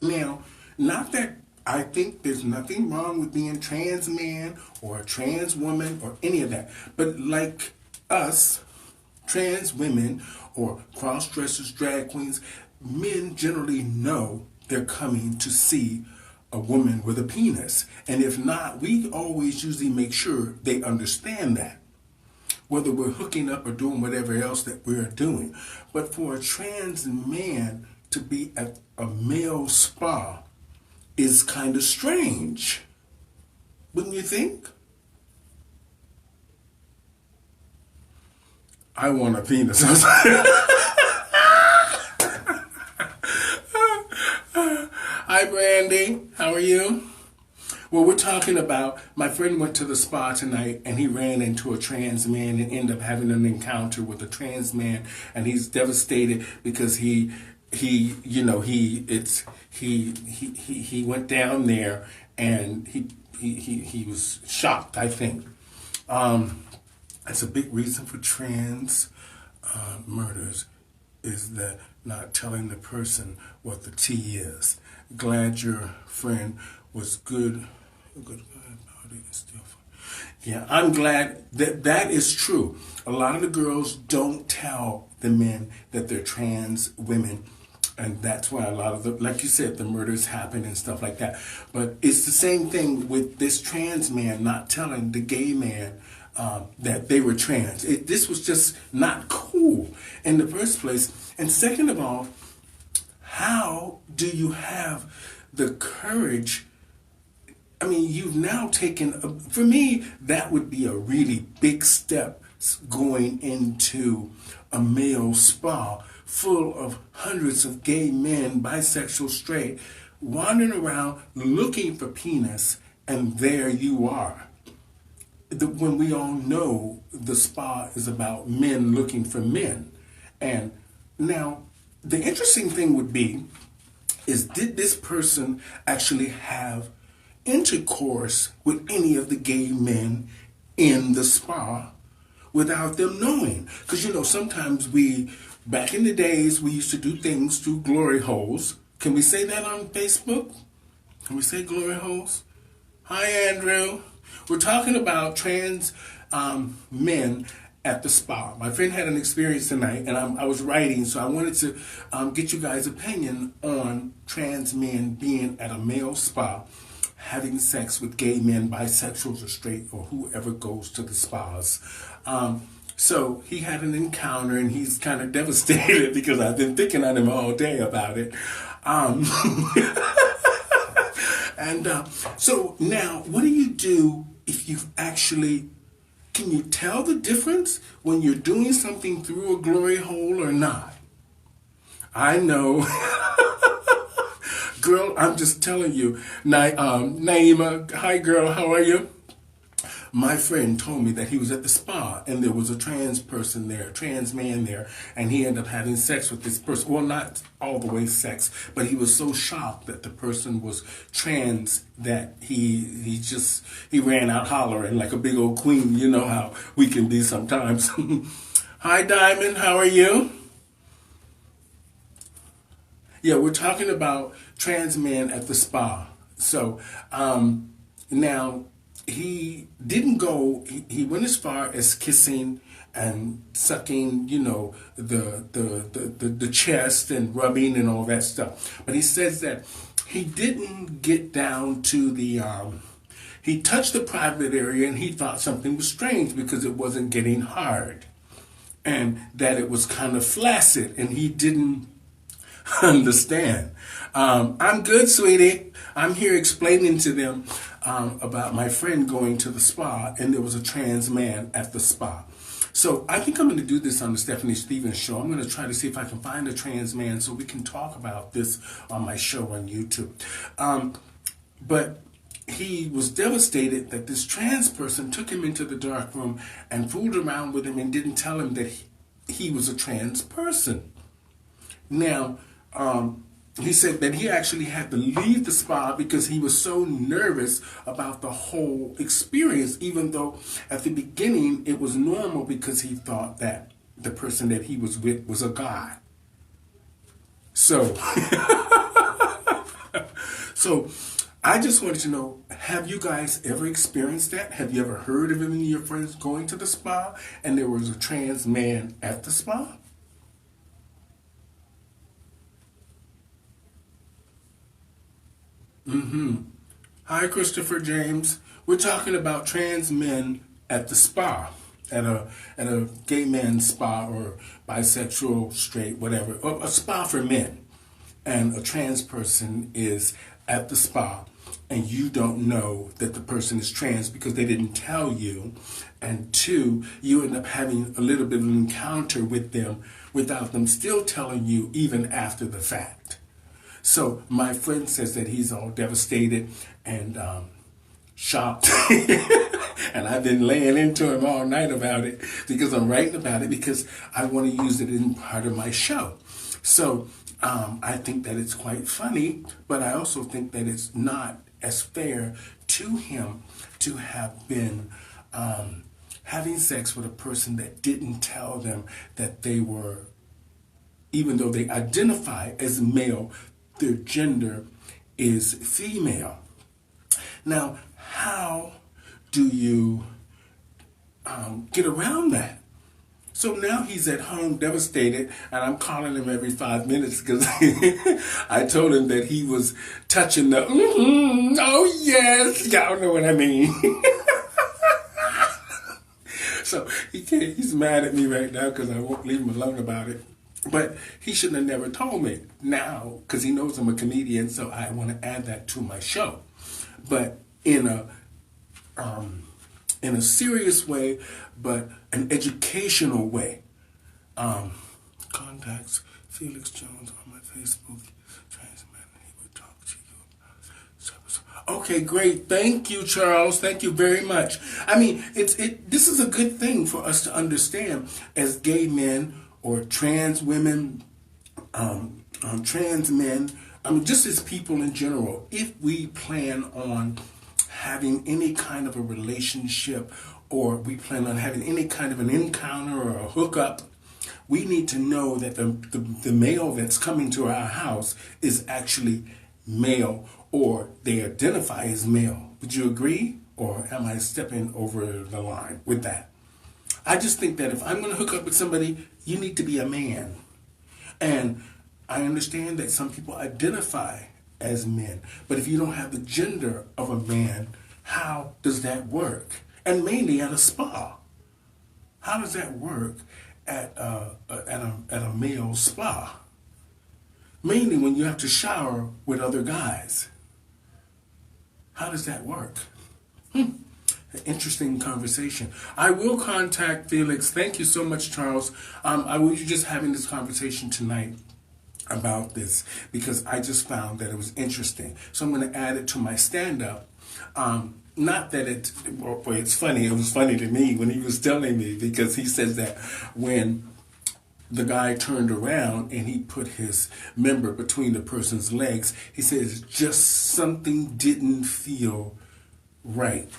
Now, not that I think there's nothing wrong with being trans man or a trans woman or any of that, but like us, trans women or cross dressers, drag queens, men generally know they're coming to see a woman with a penis. And if not, we always usually make sure they understand that, whether we're hooking up or doing whatever else that we're doing. But for a trans man to be at a male spa is kind of strange, wouldn't you think? I want a penis. Hi, Brandy. How are you? Well, we're talking about my friend went to the spa tonight and he ran into a trans man and ended up having an encounter with a trans man, and he's devastated because he went down there and he was shocked, I think. That's a big reason for trans murders, is that not telling the person what the T is. Glad your friend was good about it and still. Yeah, I'm glad that that is true. A lot of the girls don't tell the men that they're trans women, and that's why a lot of the, like you said, the murders happen and stuff like that. But it's the same thing with this trans man not telling the gay man that they were trans. This was just not cool in the first place. And second of all, how do you have the courage? I mean, you've now taken, for me, that would be a really big step, going into a male spa full of hundreds of gay men, bisexual, straight, wandering around looking for penis, and there you are. When we all know the spa is about men looking for men. And now, the interesting thing would be, is did this person actually have intercourse with any of the gay men in the spa without them knowing? Because, you know, sometimes back in the days, we used to do things through glory holes. Can we say that on Facebook? Can we say glory holes? Hi, Andrew. We're talking about trans men at the spa. My friend had an experience tonight, and I was writing, so I wanted to get you guys' opinion on trans men being at a male spa, having sex with gay men, bisexuals or straight, or whoever goes to the spas. So he had an encounter, and he's kind of devastated because I've been thinking on him all day about it. So now, what do you do if you've actually, can you tell the difference when you're doing something through a glory hole or not? I know. Girl, I'm just telling you. Naima, hi girl, how are you? My friend told me that he was at the spa and there was a trans person there, a trans man there, and he ended up having sex with this person. Well, not all the way sex, but he was so shocked that the person was trans that he ran out hollering like a big old queen. You know how we can be sometimes. Hi, Diamond, how are you? Yeah, we're talking about trans men at the spa. So now, he didn't go, he went as far as kissing and sucking, you know, the chest and rubbing and all that stuff. But he says that he didn't get down to the, he touched the private area and he thought something was strange because it wasn't getting hard. And that it was kind of flaccid and he didn't understand. I'm good, sweetie. I'm here explaining to them about my friend going to the spa, and there was a trans man at the spa. So I think I'm going to do this on the Stephanie Stevens show. I'm going to try to see if I can find a trans man so we can talk about this on my show on YouTube. But he was devastated that this trans person took him into the dark room and fooled around with him and didn't tell him that he was a trans person. Now, he said that he actually had to leave the spa because he was so nervous about the whole experience, even though at the beginning it was normal because he thought that the person that he was with was a guy. So, So I just wanted to know, have you guys ever experienced that? Have you ever heard of any of your friends going to the spa and there was a trans man at the spa? Hi, Christopher James. We're talking about trans men at the spa, at a gay men's spa or bisexual, straight, whatever, or a spa for men. And a trans person is at the spa, and you don't know that the person is trans because they didn't tell you. And two, you end up having a little bit of an encounter with them without them still telling you even after the fact. So my friend says that he's all devastated and shocked. And I've been laying into him all night about it because I'm writing about it because I want to use it in part of my show. So I think that it's quite funny, but I also think that it's not as fair to him to have been having sex with a person that didn't tell them that they were, even though they identify as male, their gender is female. Now, how do you get around that? So now he's at home devastated, and I'm calling him every 5 minutes because I told him that he was touching the, oh yes, y'all know what I mean. So he's mad at me right now because I won't leave him alone about it. But he shouldn't have never told me now because he knows I'm a comedian, so I want to add that to my show. But in a serious way, but an educational way. Contacts Felix Jones on my Facebook. Trans man, he would talk to you. Okay, great. Thank you, Charles. Thank you very much. I mean, this is a good thing for us to understand as gay men or trans women, trans men. I mean, just as people in general, if we plan on having any kind of a relationship or we plan on having any kind of an encounter or a hookup, we need to know that the male that's coming to our house is actually male or they identify as male. Would you agree? Or am I stepping over the line with that? I just think that if I'm going to hook up with somebody, you need to be a man. And I understand that some people identify as men, but if you don't have the gender of a man, how does that work? And mainly at a spa. How does that work at a male spa? Mainly when you have to shower with other guys. How does that work? An interesting conversation. I will contact Felix. Thank you so much, Charles. I was just having this conversation tonight about this because I just found that it was interesting. So I'm going to add it to my stand-up. Not that it's funny. It was funny to me when he was telling me because he says that when the guy turned around and he put his member between the person's legs, he says just something didn't feel right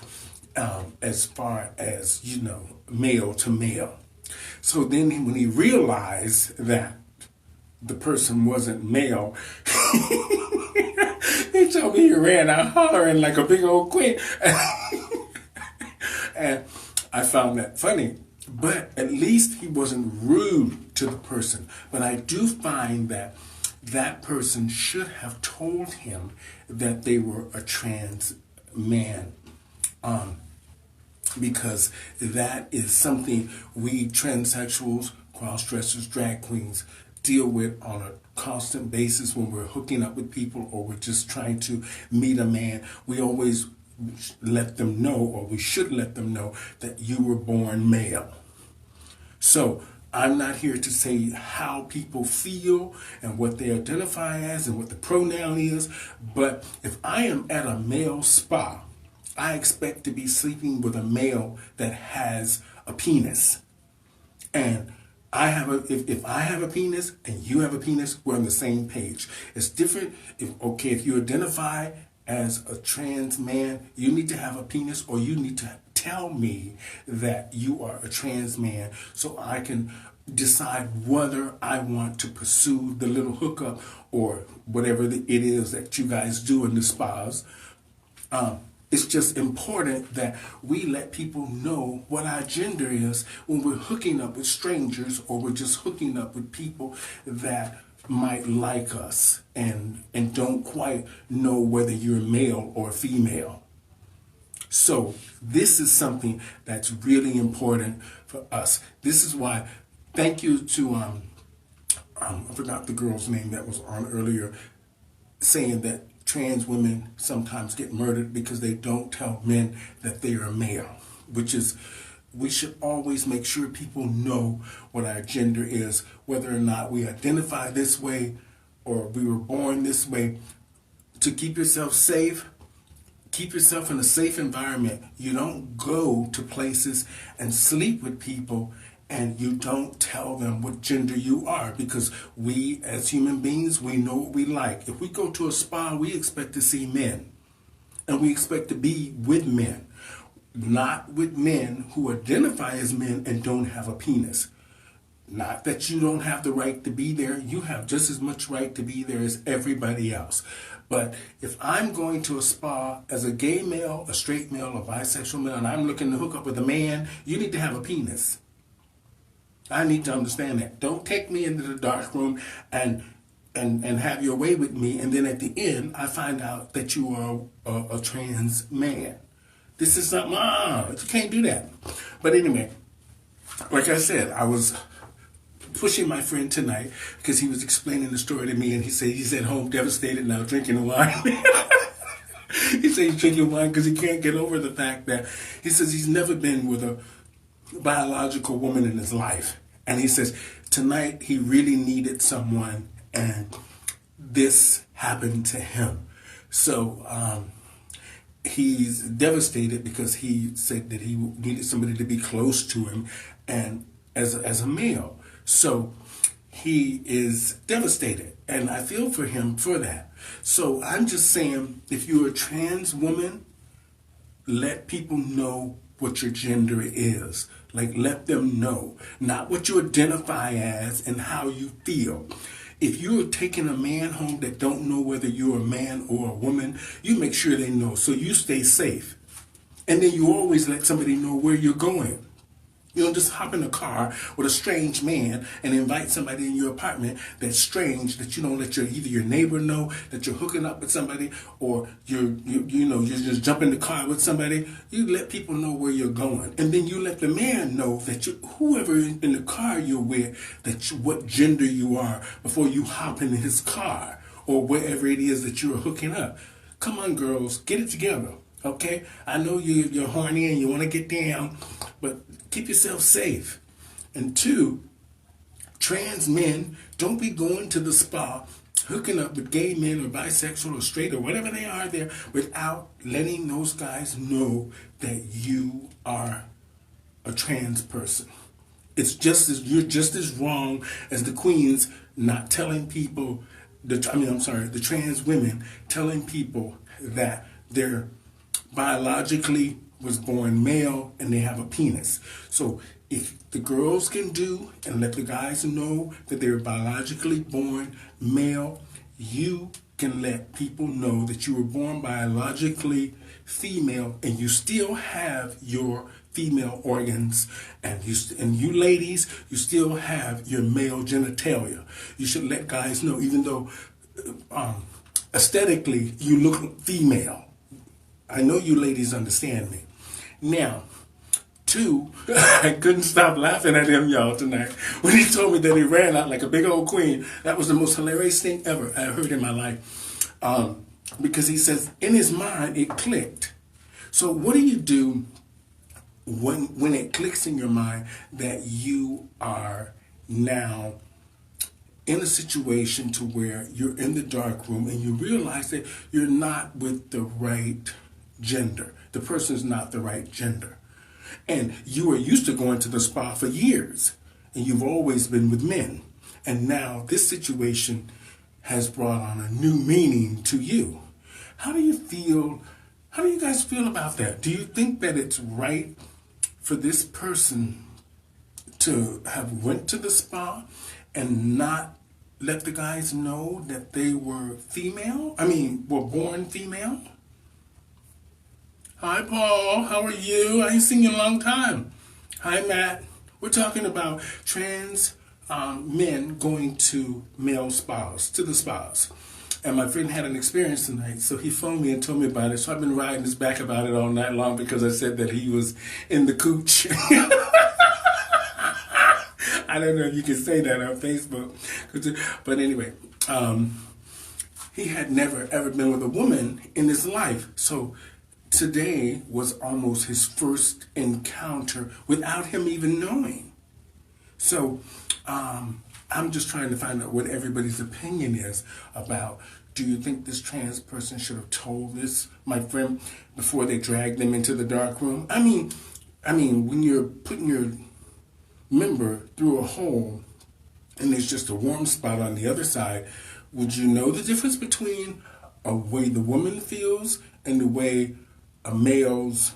as far as, male to male. So then when he realized that the person wasn't male, he told me he ran out hollering like a big old queen. And I found that funny. But at least he wasn't rude to the person. But I do find that that person should have told him that they were a trans man. Because that is something we transsexuals, cross-dressers, drag queens deal with on a constant basis when we're hooking up with people or we're just trying to meet a man. We always let them know, or we should let them know, that you were born male. So I'm not here to say how people feel and what they identify as and what the pronoun is, but if I am at a male spa, I expect to be sleeping with a male that has a penis. And if I have a penis and you have a penis, we're on the same page. It's different if you identify as a trans man, you need to have a penis, or you need to tell me that you are a trans man so I can decide whether I want to pursue the little hookup or whatever it is that you guys do in the spas. It's just important that we let people know what our gender is when we're hooking up with strangers, or we're just hooking up with people that might like us and don't quite know whether you're male or female. So this is something that's really important for us. This is why, thank you to, I forgot the girl's name that was on earlier, saying that trans women sometimes get murdered because they don't tell men that they are male, which is, we should always make sure people know what our gender is, whether or not we identify this way or we were born this way. To keep yourself safe, keep yourself in a safe environment. You don't go to places and sleep with people and you don't tell them what gender you are, because we as human beings, we know what we like. If we go to a spa, we expect to see men, and we expect to be with men, not with men who identify as men and don't have a penis. Not that you don't have the right to be there. You have just as much right to be there as everybody else. But if I'm going to a spa as a gay male, a straight male, a bisexual male, and I'm looking to hook up with a man, you need to have a penis. I need to understand that. Don't take me into the dark room and have your way with me, and then at the end, I find out that you are a trans man. This is something, you can't do that. But anyway, like I said, I was pushing my friend tonight because he was explaining the story to me, and he said he's at home devastated now drinking wine. He said he's drinking wine because he can't get over the fact that, he says he's never been with a biological woman in his life. And he says tonight he really needed someone, and this happened to him. So he's devastated because he said that he needed somebody to be close to him, and as a male. So he is devastated, and I feel for him for that. So I'm just saying, if you're a trans woman, let people know what your gender is. Like, let them know, not what you identify as and how you feel. If you're taking a man home that don't know whether you're a man or a woman, you make sure they know, so you stay safe. And then you always let somebody know where you're going. You don't just hop in a car with a strange man and invite somebody in your apartment that's strange, that you don't let either your neighbor know that you're hooking up with somebody, or you just jump in the car with somebody. You let people know where you're going, and then you let the man know that whoever in the car you're with, what gender you are before you hop in his car or wherever it is that you're hooking up. Come on, girls, get it together. Okay, I know you're horny and you want to get down, but keep yourself safe. And two, trans men, don't be going to the spa, hooking up with gay men or bisexual or straight or whatever they are there without letting those guys know that you are a trans person. You're just as wrong as the queens not telling people, the trans women telling people that they're biologically was born male and they have a penis. So if the girls can do and let the guys know that they're biologically born male, you can let people know that you were born biologically female and you still have your female organs, and you ladies, you still have your male genitalia. You should let guys know, even though aesthetically you look female. I know you ladies understand me. Now, two, I couldn't stop laughing at him, y'all, tonight. When he told me that he ran out like a big old queen, that was the most hilarious thing ever I heard in my life. Because he says, in his mind, it clicked. So what do you do when it clicks in your mind that you are now in a situation to where you're in the dark room and you realize that you're not with the right gender. The person's not the right gender. And you were used to going to the spa for years, and you've always been with men. And now this situation has brought on a new meaning to you. How do you feel? How do you guys feel about that? Do you think that it's right for this person to have went to the spa and not let the guys know that they were female? I mean, were born female? Hi, Paul. How are you? I ain't seen you in a long time. Hi, Matt. We're talking about trans men going to male spas, to the spas. And my friend had an experience tonight, so he phoned me and told me about it. So I've been riding his back about it all night long because I said that he was in the cooch. I don't know if you can say that on Facebook. But anyway, he had never, ever been with a woman in his life. So today was almost his first encounter without him even knowing. So I'm just trying to find out what everybody's opinion is about, do you think this trans person should have told this, my friend, before they dragged them into the dark room? I mean, when you're putting your member through a hole and there's just a warm spot on the other side, would you know the difference between a way the woman feels and the way a male's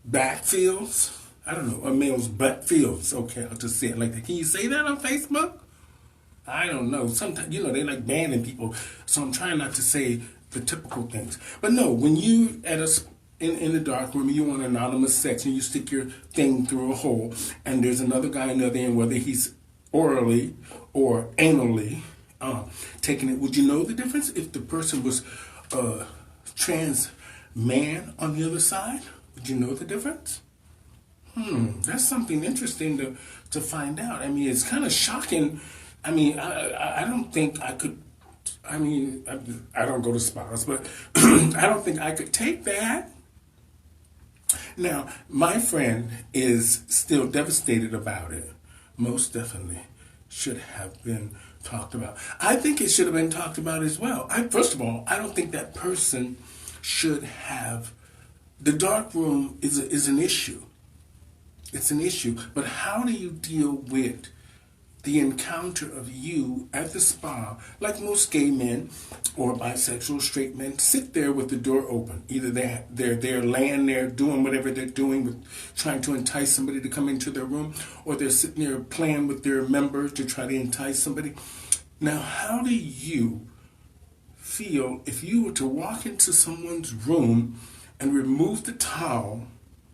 back feels? I don't know, a male's butt feels. Okay, I'll just say it like that. Can you say that on Facebook? I don't know. Sometimes, they like banning people, so I'm trying not to say the typical things. But no, when you in the dark room, you want anonymous sex, and you stick your thing through a hole, and there's another guy on the other end, whether he's orally or anally taking it, would you know the difference if the person was a trans man on the other side? Would you know the difference? That's something interesting to find out. I mean, it's kind of shocking. I mean, I don't think I could. I mean, I don't go to spas, but I don't think I could take that. Now, my friend is still devastated about it. Most definitely should have been talked about. I think it should have been talked about as well. First of all, I don't think that person should have. The dark room is an issue. It's an issue. But how do you deal with the encounter of you at the spa, like most gay men or bisexual straight men, sit there with the door open? Either they're there laying there doing whatever they're doing, with trying to entice somebody to come into their room, or they're sitting there playing with their member to try to entice somebody. Now, how do you feel if you were to walk into someone's room and remove the towel